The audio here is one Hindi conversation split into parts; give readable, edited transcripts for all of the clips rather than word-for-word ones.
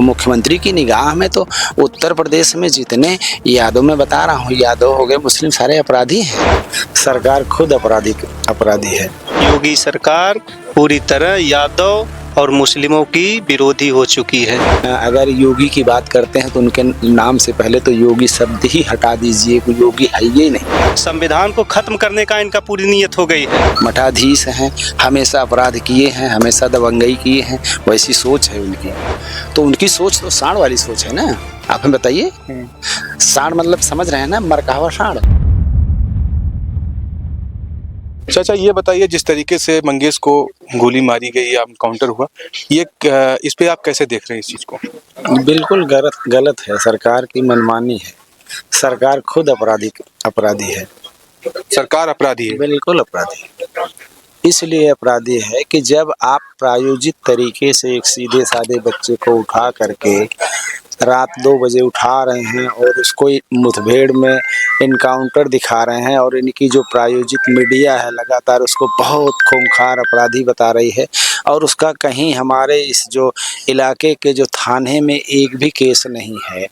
मुख्यमंत्री की निगाह में तो उत्तर प्रदेश में जितने यादव, मैं बता रहा हूँ, यादव हो गए, मुस्लिम, सारे अपराधी हैं। सरकार खुद अपराधी है। योगी सरकार पूरी तरह यादव और मुस्लिमों की विरोधी हो चुकी है। अगर योगी की बात करते हैं तो उनके नाम से पहले तो योगी शब्द ही हटा दीजिए, कोई योगी है ही नहीं। संविधान को खत्म करने का इनका पूरी नीयत हो गई है। मठाधीश हैं, हमेशा अपराध किए हैं, हमेशा दबंगई किए हैं, वैसी सोच है उनकी। तो उनकी सोच तो सांड वाली सोच है ना। आप हमें बताइए, सांड मतलब समझ रहे हैं ना, मरकावा सांड। चाचा ये बताइए, जिस तरीके से मंगेश को गोली मारी गई या काउंटर हुआ, ये इस पे आप कैसे देख रहे हैं इस चीज को? बिल्कुल गलत है, सरकार की मनमानी है। सरकार खुद अपराधी है। सरकार अपराधी है? बिल्कुल अपराधी। इसलिए अपराधी है कि जब आप प्रायोजित तरीके से एक सीधे साधे बच्चे को उठा करके रात 2 बजे उठा रहे हैं और उसको मुठभेड़ में इनकाउंटर दिखा रहे हैं, और इनकी जो प्रायोजित मीडिया है लगातार उसको बहुत खूंखार अपराधी बता रही है, और उसका कहीं हमारे इस जो इलाके के जो थाने में एक भी केस नहीं है,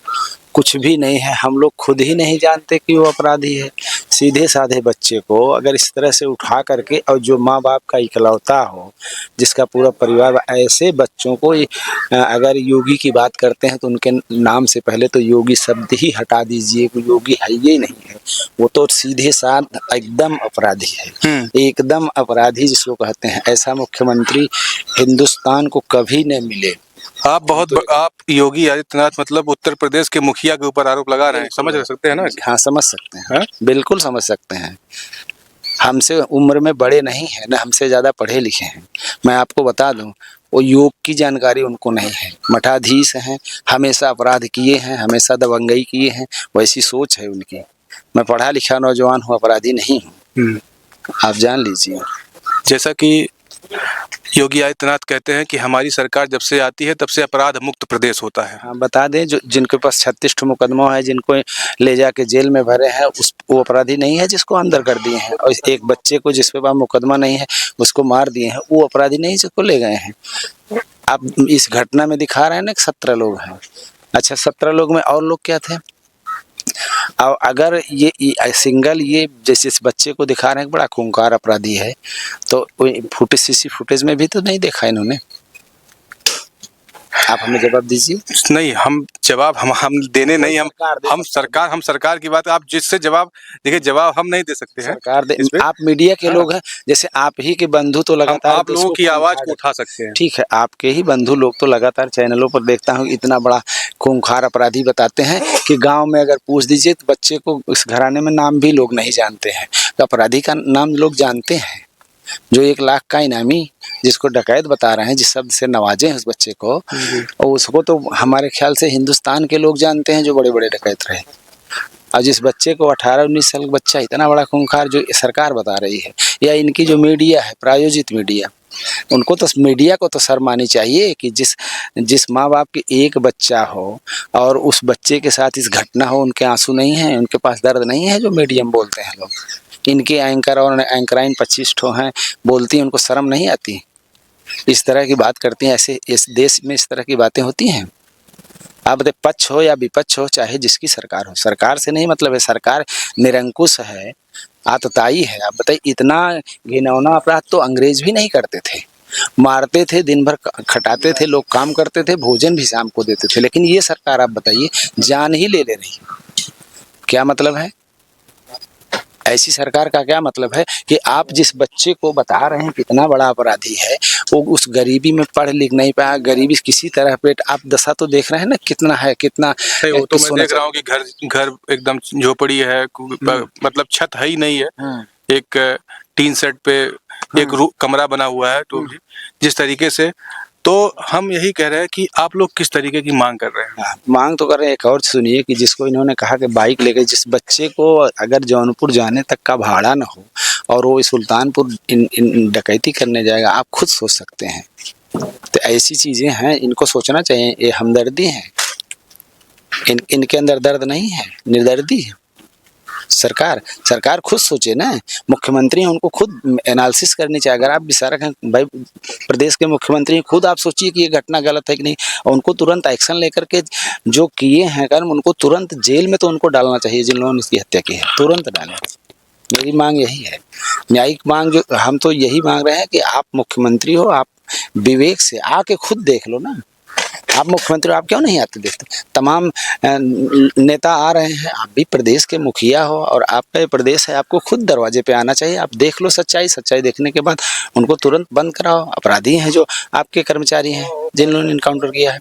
कुछ भी नहीं है। हम लोग खुद ही नहीं जानते कि वो अपराधी है। सीधे साधे बच्चे को अगर इस तरह से उठा करके, और जो माँ बाप का इकलौता हो, जिसका पूरा परिवार, ऐसे बच्चों को अगर योगी की बात करते हैं तो उनके नाम से पहले तो योगी शब्द ही हटा दीजिए, कोई योगी है ही नहीं है। वो तो सीधे साध एकदम अपराधी है, एकदम अपराधी जिसको कहते हैं। ऐसा मुख्यमंत्री हिंदुस्तान को कभी न मिले। आप योगी आदित्यनाथ मतलब उत्तर प्रदेश के मुखिया के ऊपर आरोप लगा रहे हैं, समझ सकते हैं ना? हाँ, समझ सकते हैं। बिल्कुल समझ सकते हैं। हमसे उम्र में बड़े नहीं है ना, हमसे ज़्यादा पढ़े लिखे हैं। मैं आपको बता दूं, वो योग की जानकारी उनको नहीं है। मठाधीश हैं, हमेशा अपराध किए हैं, हमेशा दबंगई किए हैं, वैसी सोच है उनकी। मैं पढ़ा लिखा नौजवान हूँ, अपराधी नहीं हूँ, आप जान लीजिए। जैसा कि योगी आदित्यनाथ कहते हैं कि हमारी सरकार जब से आती है तब से अपराध मुक्त प्रदेश होता है। हाँ, बता दें, जो जिनके पास 36 मुकदमा है, जिनको ले जाके जेल में भरे हैं, वो अपराधी नहीं है जिसको अंदर कर दिए हैं, और एक बच्चे को जिसके पास मुकदमा नहीं है उसको मार दिए हैं, वो अपराधी नहीं जिसको ले गए हैं। आप इस घटना में दिखा रहे हैं ना कि 17 लोग हैं। अच्छा, 17 लोग में और लोग क्या थे? और अगर ये सिंगल ये जैसे इस बच्चे को दिखा रहे हैं बड़ा खूंखार अपराधी है, तो फुटेज में भी तो नहीं देखा इन्होंने। आप हमें जवाब दीजिए। नहीं, हम जवाब हम देने नहीं, हम सरकार की बात, आप जिससे जवाब देखिए, जवाब हम नहीं दे सकते हैं। सरकार आप मीडिया के लोग हैं, जैसे आप ही के बंधु तो लगातार आप लोगों की आवाज को उठा सकते हैं। ठीक है, आपके ही बंधु लोग तो लगातार चैनलों पर देखता हूँ इतना बड़ा खूंखार अपराधी बताते हैं कि गांव में अगर पूछ दीजिए तो बच्चे को इस घराने में नाम भी लोग नहीं जानते हैं। तो अपराधी का नाम लोग जानते हैं, जो 1 लाख का इनामी जिसको डकैत बता रहे हैं, जिस शब्द से नवाजे हैं उस बच्चे को, और उसको तो हमारे ख्याल से हिंदुस्तान के लोग जानते हैं जो बड़े बड़े डकैत रहे। और जिस बच्चे को 18-19 साल का बच्चा इतना बड़ा खूंखार जो सरकार बता रही है, या इनकी जो मीडिया है, प्रायोजित मीडिया, उनको तो, मीडिया को तो शर्म आनी चाहिए कि जिस माँ बाप की एक बच्चा हो और उस बच्चे के साथ इस घटना हो, उनके आंसू नहीं हैं, उनके पास दर्द नहीं है, जो मीडियम बोलते हैं लोग। इनके एंकर और एंकराइन 25 ठो हैं, बोलती हैं, उनको शर्म नहीं आती? इस तरह की बात करती हैं। ऐसे इस देश में इस तरह की बातें होती हैं? आप बताइए, पक्ष हो या विपक्ष हो, चाहे जिसकी सरकार हो, सरकार से नहीं मतलब है। सरकार निरंकुश है, आतताई है। आप बताइए, इतना घिनौना अपराध तो अंग्रेज भी नहीं करते थे। मारते थे, दिन भर खटाते थे, लोग काम करते थे, भोजन भी शाम को देते थे। लेकिन ये सरकार, आप बताइए, जान ही ले रही। क्या मतलब है? ऐसी सरकार का क्या मतलब है कि आप जिस बच्चे को बता रहे हैं कितना बड़ा अपराधी है, वो उस गरीबी में पढ़ लिख नहीं पाया, गरीबी किसी तरह पेट, आप दशा तो देख रहे हैं ना कितना है, कितना। वो तो मैं देख रहा हूँ कि घर एकदम झोपड़ी है, मतलब छत है ही नहीं है, एक टीन सेट पे एक कमरा बना हुआ है। तो जिस तरीके से, तो हम यही कह रहे हैं कि आप लोग किस तरीके की मांग कर रहे हैं? मांग तो कर रहे हैं, एक और सुनिए, कि जिसको इन्होंने कहा कि बाइक लेकर, जिस बच्चे को अगर जौनपुर जाने तक का भाड़ा न हो और वो सुल्तानपुर डकैती करने जाएगा, आप खुद सोच सकते हैं। तो ऐसी चीजें हैं, इनको सोचना चाहिए। ये हमदर्दी है, इनके अंदर दर्द नहीं है, निर्दर्दी है। सरकार खुद सोचे ना, मुख्यमंत्री हैं उनको खुद एनालिसिस करनी चाहिए। अगर आप विचारक हैं भाई, प्रदेश के मुख्यमंत्री हैं, खुद आप सोचिए कि ये घटना गलत है कि नहीं, और उनको तुरंत एक्शन लेकर के जो किए हैं कर्म उनको तुरंत जेल में तो उनको डालना चाहिए, जिन लोगों ने इसकी हत्या की है तुरंत डालें। मेरी मांग यही है, न्यायिक मांग जो हम तो यही मांग रहे हैं कि आप मुख्यमंत्री हो, आप विवेक से आके खुद देख लो ना। आप मुख्यमंत्री आप क्यों नहीं आते देखते? तमाम नेता आ रहे हैं, आप भी प्रदेश के मुखिया हो और आपका ये प्रदेश है, आपको खुद दरवाजे पे आना चाहिए। आप देख लो सच्चाई देखने के बाद उनको तुरंत बंद कराओ। अपराधी हैं जो आपके कर्मचारी हैं, जिन लोगों ने इनकाउंटर किया है।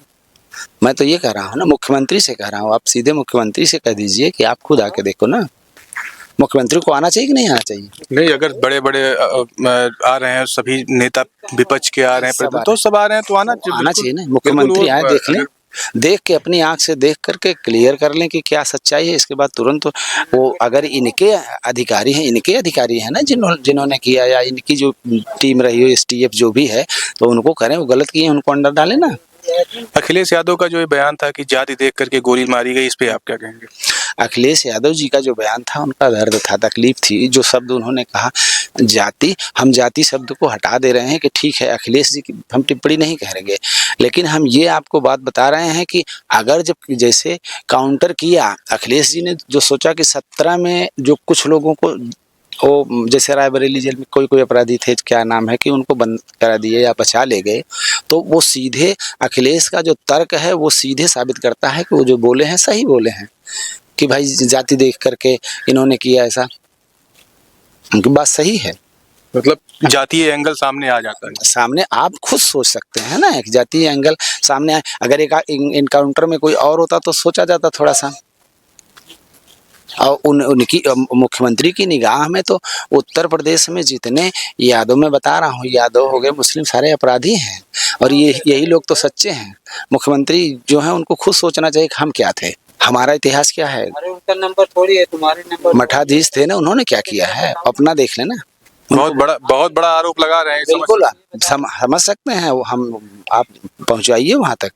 मैं तो ये कह रहा हूँ ना, मुख्यमंत्री से कह रहा हूँ, आप सीधे मुख्यमंत्री से कह दीजिए कि आप खुद आके देखो ना। मुख्यमंत्री को आना चाहिए कि नहीं आना चाहिए? नहीं, अगर बड़े बड़े आ रहे हैं, सभी नेता विपक्ष के आ रहे हैं, तो सब आ रहे हैं तो आना चाहिए ना। मुख्यमंत्री आए, देख लें, देख के अपनी आंख से देख करके क्लियर कर लें कि क्या सच्चाई है। इसके बाद तुरंत तो वो अगर इनके अधिकारी हैं ना, जिन्होंने किया, या इनकी जो टीम रही हो, STF जो भी है, तो उनको करें, वो गलत किए उनको अंदर डालें ना। अखिलेश यादव का जो ये बयान था कि जाति देख करके गोली मारी गई, इस पे आप क्या कहेंगे? अखिलेश यादव जी का जो बयान था, उनका दर्द था, तकलीफ थी। जो शब्द उन्होंने कहा जाति, हम जाति शब्द को हटा दे रहे हैं कि ठीक है, अखिलेश जी की हम टिप्पणी नहीं करेंगे, लेकिन हम ये आपको बात बता रहे हैं कि अगर जब जैसे काउंटर किया अखिलेश जी ने, जो सोचा कि 17 में जो कुछ लोगों को वो जैसे रायबरेली जेल में कोई अपराधी थे, क्या नाम है, कि उनको बंद करा दिए या बचा ले गए, तो वो सीधे अखिलेश का जो तर्क है वो सीधे साबित करता है कि वो जो बोले हैं सही बोले हैं, कि भाई जाति देख करके इन्होंने किया ऐसा। उनकी बात सही है, मतलब जातीय एंगल सामने आ जाता है। सामने आप खुद सोच सकते हैं ना, एक जातीय एंगल सामने आए। अगर एक इनकाउंटर में कोई और होता तो सोचा जाता थोड़ा सा। और उनकी मुख्यमंत्री की निगाह में तो उत्तर प्रदेश में जितने यादव, मैं बता रहा हूँ, यादव हो गए, मुस्लिम, सारे अपराधी हैं, और यही लोग तो सच्चे हैं। मुख्यमंत्री जो हैं उनको खुद सोचना चाहिए कि हम क्या थे, हमारा इतिहास क्या है। अरे उनका नंबर थोड़ी है, तुम्हारे नंबर। मठाधीश थे ना, उन्होंने क्या किया है अपना देख लेना। बहुत बड़ा आरोप लगा रहे हैं। बिल्कुल समझ सकते हैं वो, हम आप पहुंचाइए वहां तक,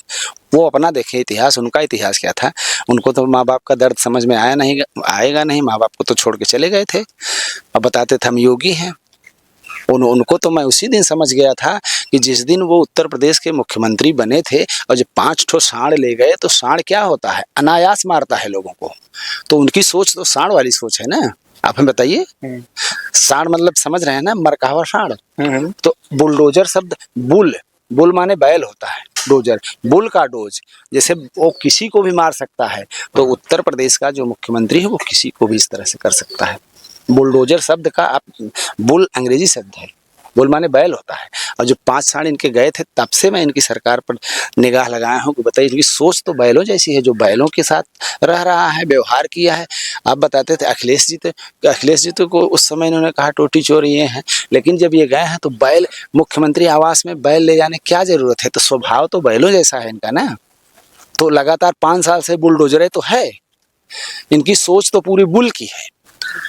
वो अपना देखे इतिहास, उनका इतिहास क्या था। उनको तो माँ बाप का दर्द समझ में आएगा नहीं, माँ बाप को तो छोड़ के चले गए थे, अब बताते थे हम योगी हैं। उनको तो मैं उसी दिन समझ गया था कि जिस दिन वो उत्तर प्रदेश के मुख्यमंत्री बने थे, और जब 5 ठो सांड ले गए, तो सांड क्या होता है, अनायास मारता है लोगों को। तो उनकी सोच तो सांड वाली सोच है ना। आप हमें बताइए, सांड मतलब समझ रहे हैं ना, मरकावा सांड। तो बुलडोजर शब्द, बुल माने बैल होता है, डोजर बुल का डोज, जैसे वो किसी को भी मार सकता है, तो उत्तर प्रदेश का जो मुख्यमंत्री है वो किसी को भी इस तरह से कर सकता है। बुलडोजर शब्द का बुल अंग्रेजी शब्द है, बुल माने बैल होता है। और जो 5 सांड इनके गए थे, तब से मैं इनकी सरकार पर निगाह लगाया हूँ कि बताइए, इनकी सोच तो बैलों जैसी है, जो बैलों के साथ रह रहा है, व्यवहार किया है। आप बताते थे अखिलेश जी तो को उस समय इन्होंने कहा टोटी चोर ये हैं, लेकिन जब ये गए हैं तो बैल, मुख्यमंत्री आवास में बैल ले जाने क्या जरूरत है, तो स्वभाव तो बैलों जैसा है इनका ना। तो लगातार 5 साल से बुलडोजर तो है, इनकी सोच तो पूरी बुल की है,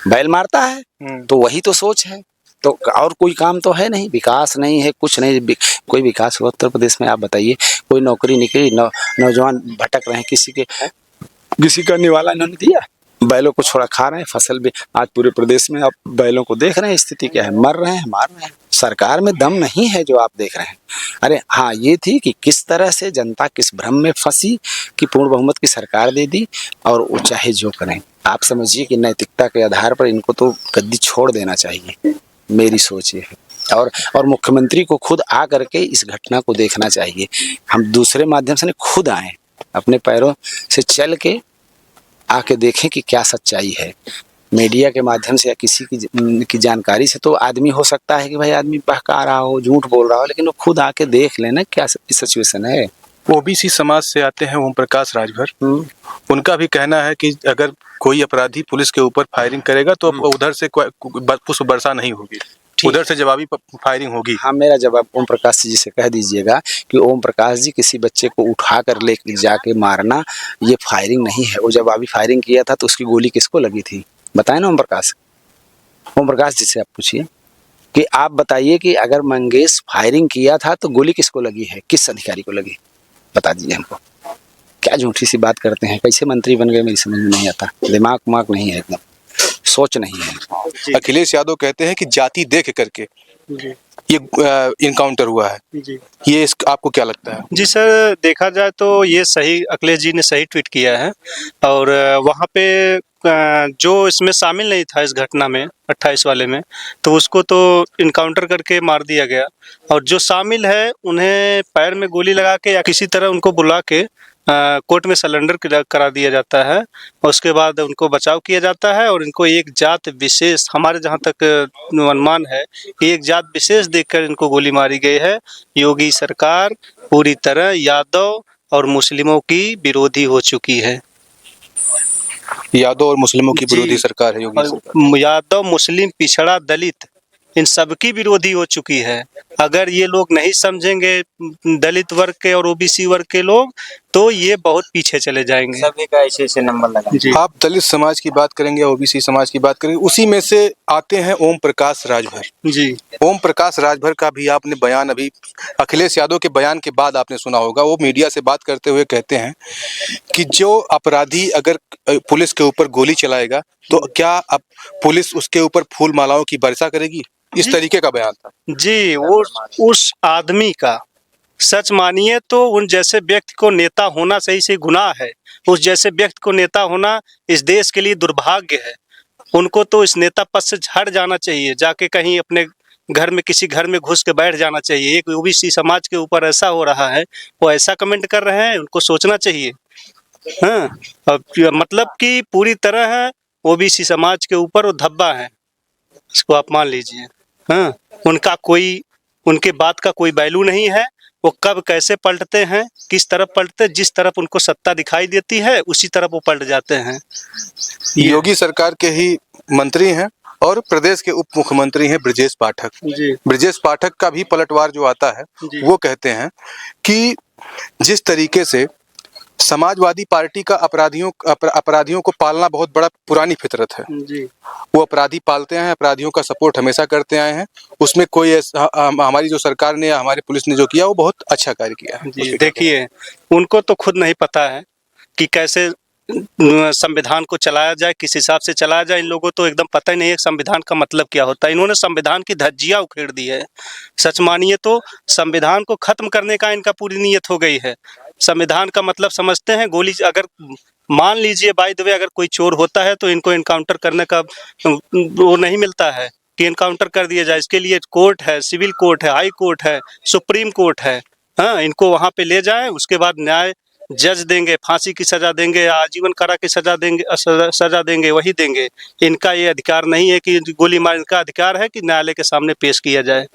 बैल मारता है तो वही तो सोच है। तो और कोई काम तो है नहीं, विकास नहीं है, कुछ नहीं, कोई विकास हुआ उत्तर प्रदेश में? आप बताइए, कोई नौकरी निकली, नौजवान भटक रहे हैं, किसी का निवाला इन्होंने दिया? बैलों को छोड़ा खा रहे हैं, फसल भी आज पूरे प्रदेश में आप बैलों को देख रहे हैं, स्थिति क्या है, मर रहे हैं, मार रहे हैं। सरकार में दम नहीं है जो आप देख रहे हैं। अरे हाँ, ये थी कि किस तरह से जनता किस भ्रम में फंसी कि पूर्ण बहुमत की सरकार दे दी, और वो चाहे जो करें। आप समझिए कि नैतिकता के आधार पर इनको तो गद्दी छोड़ देना चाहिए, मेरी सोच ये है। और मुख्यमंत्री को खुद आ करके इस घटना को देखना चाहिए। हम दूसरे माध्यम से नहीं, खुद आए, अपने पैरों से चल के आके देखें कि क्या सच्चाई है। मीडिया के माध्यम से या किसी की जानकारी से तो आदमी हो सकता है कि भाई आदमी बहका रहा हो, झूठ बोल रहा हो, लेकिन वो खुद आके देख लेना क्या सिचुएशन है। ओबीसी समाज से आते हैं ओम प्रकाश राजभर, उनका भी कहना है कि अगर कोई अपराधी पुलिस के ऊपर फायरिंग करेगा तो उधर से पुष्प वर्षा नहीं होगी, उधर से जवाबी फायरिंग होगी। हाँ, मेरा जवाब ओम प्रकाश जी से कह दीजिएगा कि ओम प्रकाश जी, किसी बच्चे को उठा कर ले जाके मारना ये फायरिंग नहीं है। वो जवाबी फायरिंग किया था तो उसकी गोली किसको लगी थी, बताए ना ओम प्रकाश जी से आप पूछिए कि आप बताइए कि अगर मंगेश फायरिंग किया था तो गोली किसको लगी है, किस अधिकारी को लगी, बता दीजिए हमको। क्या झूठी सी बात करते हैं, कैसे मंत्री बन गए मेरी समझ में नहीं आता, दिमाग नहीं है एकदम। सोच नहीं है। अखिलेश यादव कहते हैं कि जाति देख करके जी ये इनकाउंटर हुआ है, जी ये आपको क्या लगता है? जी सर, देखा जाए तो ये सही, अखिलेश जी ने सही ट्वीट किया है। और वहाँ पे जो इसमें शामिल नहीं था इस घटना में 28 वाले में, तो उसको तो इनकाउंटर करके मार दिया गया। और जो शामिल है उन्हें पैर में गोली लगा के या किसी तरह उनको बुला के कोर्ट में सरेंडर करा दिया जाता है। और उसके बाद उनको बचाव किया जाता है और इनको एक जात विशेष, हमारे जहाँ तक अनुमान है कि एक जात विशेष देखकर इनको गोली मारी गई है। योगी सरकार पूरी तरह यादव और मुस्लिमों की विरोधी हो चुकी है। यादव और मुस्लिमों की जी। विरोधी सरकार है योगी सरकार। यादव, मुस्लिम, पिछड़ा, दलित, इन सबकी विरोधी हो चुकी है। अगर ये लोग नहीं समझेंगे, दलित वर्ग के और ओबीसी वर्ग के लोग, तो ये बहुत पीछे चले जाएंगे। सभी का ऐसे नंबर लगा। जी आप दलित समाज की बात करेंगे, ओबीसी समाज की बात करेंगे, उसी में से आते हैं ओम प्रकाश राजभर। जी ओम प्रकाश राजभर का भी आपने बयान अभी अखिलेश यादव के बयान के बाद आपने सुना होगा। वो मीडिया से बात करते हुए कहते हैं कि जो अपराधी अगर पुलिस के ऊपर गोली चलाएगा तो क्या अब पुलिस उसके ऊपर फूल मालाओं की वर्षा करेगी, इस तरीके का बयान था। जी, वो उस आदमी का, सच मानिए तो उन जैसे व्यक्ति को नेता होना सही से गुनाह है। उस जैसे व्यक्ति को नेता होना इस देश के लिए दुर्भाग्य है। उनको तो इस नेता पद से हट जाना चाहिए, जाके कहीं अपने घर में, किसी घर में घुस के बैठ जाना चाहिए। एक ओबीसी समाज के ऊपर ऐसा हो रहा है, वो ऐसा कमेंट कर रहे हैं, उनको सोचना चाहिए। हाँ, अब मतलब कि पूरी तरह ओबीसी समाज के ऊपर वो धब्बा है, इसको आप मान लीजिए। हाँ, उनके बात का कोई वैल्यू नहीं है। वो कब कैसे पलटते हैं, किस तरफ पलटते, जिस तरफ उनको सत्ता दिखाई देती है उसी तरफ वो पलट जाते हैं। योगी सरकार के ही मंत्री हैं और प्रदेश के उप मुख्यमंत्री हैं ब्रजेश पाठक। जी ब्रजेश पाठक का भी पलटवार जो आता है जी। वो कहते हैं कि जिस तरीके से समाजवादी पार्टी का अपराधियों को पालना बहुत बड़ा पुरानी फितरत है। जी वो अपराधी पालते हैं, अपराधियों का सपोर्ट हमेशा करते आए हैं। उसमें कोई हमारी जो सरकार ने या हमारी पुलिस ने जो किया वो बहुत अच्छा कार्य किया है। जी, देखिए, उनको तो खुद नहीं पता है कि कैसे संविधान को चलाया जाए, किस हिसाब से चलाया जाए। इन लोगों को तो एकदम पता ही नहीं है संविधान का मतलब क्या होता है। इन्होंने संविधान की धज्जियां उखेड़ दी है। सच मानिए तो संविधान को खत्म करने का इनका पूरी नीयत हो गई है। संविधान का मतलब समझते हैं गोली, अगर मान लीजिए बाय द वे अगर कोई चोर होता है तो इनको इनकाउंटर करने का वो नहीं मिलता है कि इनकाउंटर कर दिया जाए। इसके लिए कोर्ट है, सिविल कोर्ट है, हाई कोर्ट है, सुप्रीम कोर्ट है। हाँ, इनको वहाँ पे ले जाए, उसके बाद न्याय जज देंगे, फांसी की सजा देंगे या आजीवन कारा की सजा देंगे, सजा देंगे, वही देंगे। इनका ये अधिकार नहीं है कि गोली मार, इनका अधिकार है कि न्यायालय के सामने पेश किया जाए।